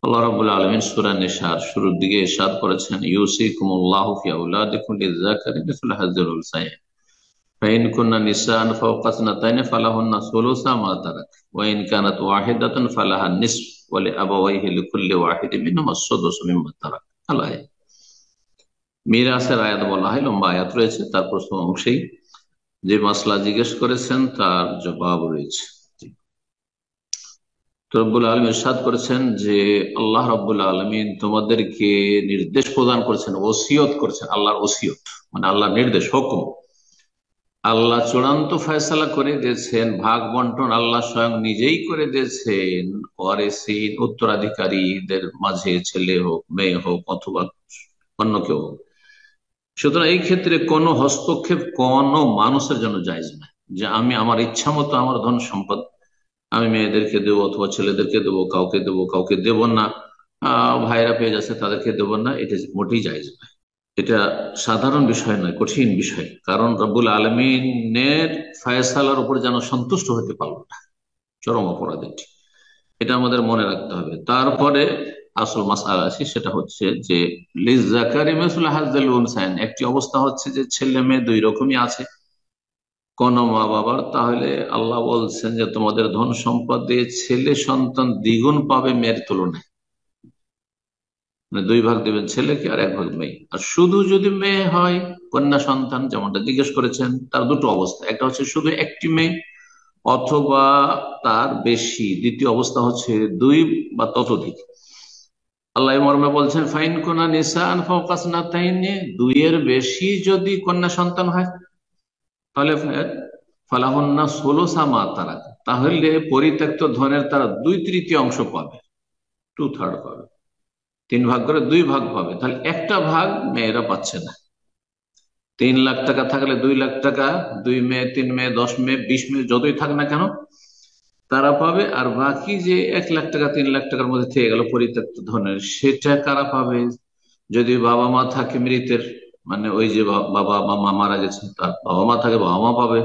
আল্লাহ রাব্বুল আলামিন সূরা নিসার শুরুর দিকে ইরশাদ করেছেন, ইউসিকুমুল্লাহু ফি আওলাদিকুম লিয-যাকারি মিসলু হাজ্জিল উনসায়াইন ফাইন কুননা নিসাআন ফাওকা ইসনাতাইনি ফালাহুন্না সুলুসু মা তারাক ওয়া ইন কানাত ওয়াহিদাতান ফালাহা নিসফু ওয়া লিআবাওয়াইহি লিকুল্লি ওয়াহিদিন মিনহুমা আস-সুদুসু মিম্মা তারাক। আলায়া মিরাসের আয়াত বলা হয়, লম্বা আয়াত রয়েছে। তার প্রথম অংশেই যে মাসলা জিজ্ঞেস করেছেন তার জবাব রয়েছে। তো রব্বুল আলমীর ইরশাদ করেছেন যে আল্লাহ রব্বুল আলমিন তোমাদেরকে নির্দেশ প্রদান করেছেন, ওসিয়ত করেছেন। আল্লাহর ওসিয়ত মানে আল্লাহর নির্দেশ, হুকুম। আল্লাহ চূড়ান্ত ফয়সালা করে দিয়েছেন, ভাগ বন্টন আল্লাহ স্বয়ং নিজেই করে দিয়েছেন। ওয়ারিসিন উত্তরাধিকারীদের মাঝে ছেলে হোক, মেয়ে হোক, অথবা অন্য কেউ হোক। সুতরাং এই ক্ষেত্রে কোনো হস্তক্ষেপ কোনো মানুষের জন্য জায়েজ না, যে আমি আমার ইচ্ছা মতো আমার ধন সম্পদ আমি মেয়েদেরকে দেবো অথবা ছেলেদেরকে দেবো, কাউকে দেব না। ভাইরা পেয়ে যাচ্ছে তাদেরকে দেব না, এটা মোটেই জায়েজ নয়। এটা সাধারণ বিষয় নয়, কঠিন বিষয়। কারণ রব্বুল আলমিনের ফয়সালার উপর যেন সন্তুষ্ট হতে পারলো না, চরম অপরাধ এটি। এটা আমাদের মনে রাখতে হবে। তারপরে আসল মাসআলা আছে, সেটা হচ্ছে যে লিয-যাকারি মিসলু হাজ্জিল উনসায়াইন, একটি অবস্থা হচ্ছে যে ছেলে মেয়ে দুই রকমই আছে কোন মা বাবার, তাহলে আল্লাহ বলছেন যে তোমাদের ধন সম্পদ দিয়ে ছেলে সন্তান দ্বিগুণ পাবে মেয়ের তুলনায়। মানে দুই ভাগ দেবেন ছেলেকে আর এক ভাগ মেয়ে। আর শুধু যদি মেয়ে হয়, কন্যা সন্তান যেমনটা জিজ্ঞেস করেছেন, তার দুটো অবস্থা, একটা হচ্ছে শুধু একটি মেয়ে অথবা তার বেশি, দ্বিতীয় অবস্থা হচ্ছে দুই বা ততোধিক। আল্লাহ এই মর্মে বলছেন, ফাইন কুনা নিসাআন ফাওকা ইসনাতাইনি, দুইয়ের বেশি যদি কন্যা সন্তান হয় তাহলে ফালাহুন্না সুলুসা মা তারাক, তাহলে পরিত্যক্ত ধনের তারা 2/3 অংশ পাবে, 2/3 পাবে। 3 ভাগ করে 2 ভাগ পাবে, তাহলে একটা ভাগ মেয়েরা পাচ্ছে না। 3 লাখ টাকা থাকলে 2 লাখ টাকা, 2 মেয়ে, 3 মেয়ে, 10 মেয়ে, 20 মেয়ে, যতই থাক না কেন তারা পাবে। আর বাকি যে 1 লাখ টাকা, 3 লাখ টাকার মধ্যে থেকে গেল পরিত্যক্ত ধনের, সেটা কারা পাবে? যদি বাবা মা থাকে মৃতের, মানে ওই যে বাবা বা মা মারা গেছে, তার বাবা মা থাকে, বাবা মা পাবে।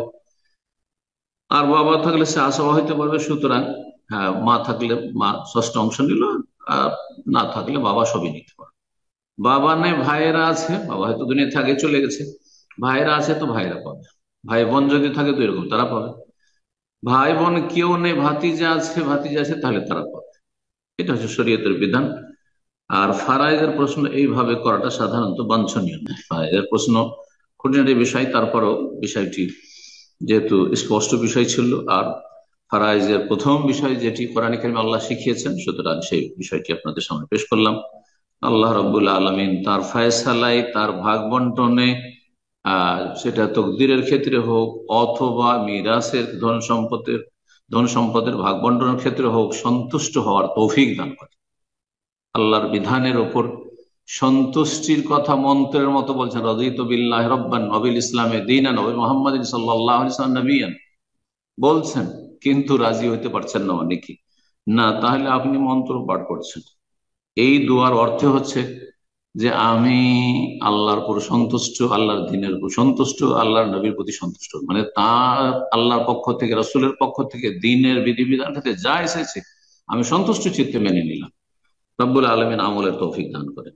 আর বাবা থাকলে সে আসাবা হইতে পারবে। সুতরাং হ্যাঁ, মা থাকলে মা ষষ্ঠ অংশ নিল, আর না থাকলে বাবা সবই নিতে পারবে। বাবা নেই, ভাইয়েরা আছে, বাবা হয়তো দুনিয়া থেকে চলে গেছে, ভাইয়েরা আছে তো ভাইয়েরা পাবে। ভাই বোন যদি থাকে তো এরকম তারা পাবে। ভাই বোন কেউ নেই, ভাতিজা আছে তাহলে তারা পাবে। এটা হচ্ছে শরীয়তের বিধান। আর ফারায়েজের প্রশ্ন এইভাবে করাটা সাধারণত বাঞ্ছনীয় নয়। ফারায়েজের প্রশ্ন খুঁটিনাটি বিষয়, তারপরও বিষয়টি যেহেতু স্পষ্ট বিষয় ছিল, আর ফারাইজের প্রথম বিষয় যেটি কোরআন কারিমে আল্লাহ শিখিয়েছেন, সুতরাং সেই বিষয়টি আপনাদের সামনে পেশ করলাম। আল্লাহ রাব্বুল আলামিন তার ফয়সালায়, তার ভাগ বন্টনে, সেটা তকদিরের ক্ষেত্রে হোক অথবা মিরাসের ধন সম্পদের ভাগ বন্টনের ক্ষেত্রে হোক, সন্তুষ্ট হওয়ার তৌফিক দান করে। আল্লাহর বিধানের ওপর সন্তুষ্টির কথা মন্ত্রের মতো বলছেন, রাদিতু বিল্লাহি রাব্বান ওয়া বিল ইসলামি দীনান ওয়া মুহাম্মাদিন সাল্লাল্লাহু আলাইহি ওয়াসাল্লাম নবিয়ান বলছেন, কিন্তু রাজি হইতে পারছেন না অনেকে। না, তাহলে আপনি মন্ত্র পাঠ করছেন। এই দুয়ার অর্থ হচ্ছে যে আমি আল্লাহর উপর সন্তুষ্ট, আল্লাহর দ্বীনের উপর সন্তুষ্ট, আল্লাহর নবীর প্রতি সন্তুষ্ট, মানে তার আল্লাহর পক্ষ থেকে, রাসূলের পক্ষ থেকে দ্বীনের বিধিবিধান থেকে যা এসেছে আমি সন্তুষ্ট চিত্তে মেনে নিলাম। রব্বুল আলামিন আমলের তৌফিক দান করেন।